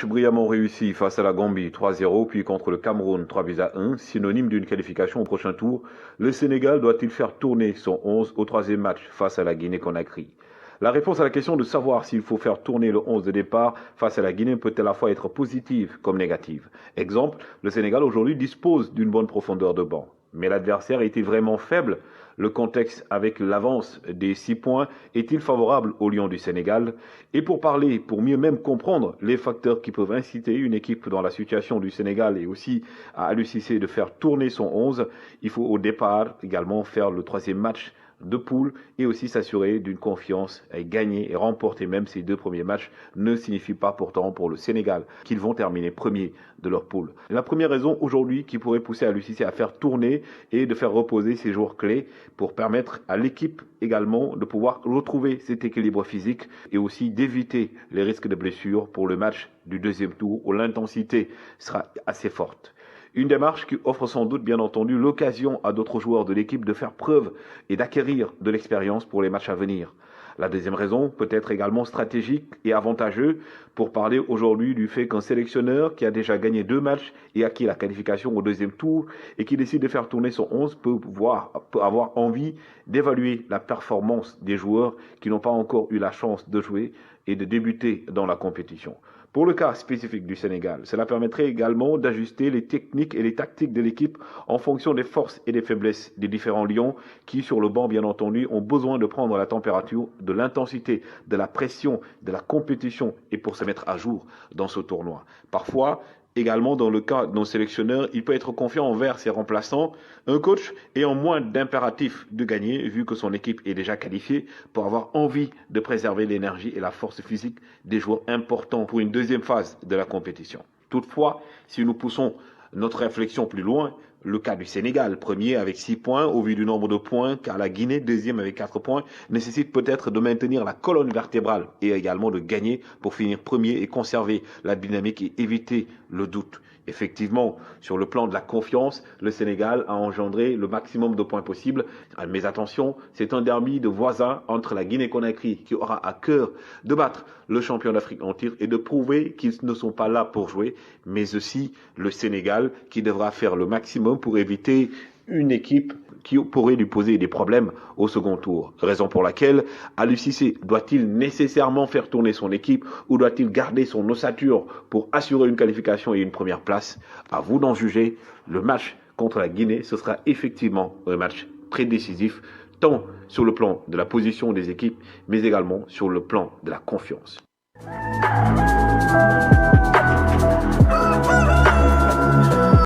match brillamment réussi face à la Gambie 3-0, puis contre le Cameroun 3-1, synonyme d'une qualification au prochain tour, le Sénégal doit-il faire tourner son 11 au troisième match face à la Guinée-Conakry? La réponse à la question de savoir s'il faut faire tourner le 11 de départ face à la Guinée peut à la fois être positive comme négative. Exemple, le Sénégal aujourd'hui dispose d'une bonne profondeur de banc. Mais l'adversaire est-il vraiment faible? Le contexte avec l'avance des 6 points est-il favorable aux Lions du Sénégal? Et pour parler, pour mieux même comprendre les facteurs qui peuvent inciter une équipe dans la situation du Sénégal et aussi à Aliou Cissé de faire tourner son 11, il faut au départ également faire le troisième match de poule et aussi s'assurer d'une confiance et gagner et remporter même ces 2 premiers matchs ne signifie pas pourtant pour le Sénégal qu'ils vont terminer premier de leur poule. La première raison aujourd'hui qui pourrait pousser Aliou Cissé à faire tourner et de faire reposer ses joueurs clés pour permettre à l'équipe également de pouvoir retrouver cet équilibre physique et aussi d'éviter les risques de blessures pour le match du deuxième tour où l'intensité sera assez forte. Une démarche qui offre sans doute, bien entendu, l'occasion à d'autres joueurs de l'équipe de faire preuve et d'acquérir de l'expérience pour les matchs à venir. La deuxième raison peut être également stratégique et avantageuse pour parler aujourd'hui du fait qu'un sélectionneur qui a déjà gagné 2 matchs et acquis la qualification au deuxième tour et qui décide de faire tourner son 11 peut avoir envie d'évaluer la performance des joueurs qui n'ont pas encore eu la chance de jouer et de débuter dans la compétition. Pour le cas spécifique du Sénégal, cela permettrait également d'ajuster les techniques et les tactiques de l'équipe en fonction des forces et des faiblesses des différents lions qui, sur le banc, bien entendu, ont besoin de prendre la température, de l'intensité, de la pression, de la compétition et pour se mettre à jour dans ce tournoi. Parfois, également, dans le cas d'un sélectionneur, il peut être confiant envers ses remplaçants, un coach ayant moins d'impératif de gagner, vu que son équipe est déjà qualifiée, pour avoir envie de préserver l'énergie et la force physique des joueurs importants pour une deuxième phase de la compétition. Toutefois, si nous poussons notre réflexion plus loin, le cas du Sénégal, premier avec 6 points au vu du nombre de points, car la Guinée, deuxième avec 4 points, nécessite peut-être de maintenir la colonne vertébrale et également de gagner pour finir premier et conserver la dynamique et éviter le doute. Effectivement, sur le plan de la confiance, le Sénégal a engendré le maximum de points possibles. Mais attention, c'est un derby de voisins entre la Guinée-Conakry qui aura à cœur de battre le champion d'Afrique en titre et de prouver qu'ils ne sont pas là pour jouer, mais aussi le Sénégal qui devra faire le maximum pour éviter une équipe qui pourrait lui poser des problèmes au second tour. Raison pour laquelle Aliou Cissé doit-il nécessairement faire tourner son équipe ou doit-il garder son ossature pour assurer une qualification et une première place? À vous d'en juger. Le match contre la Guinée, ce sera effectivement un match très décisif, tant sur le plan de la position des équipes, mais également sur le plan de la confiance.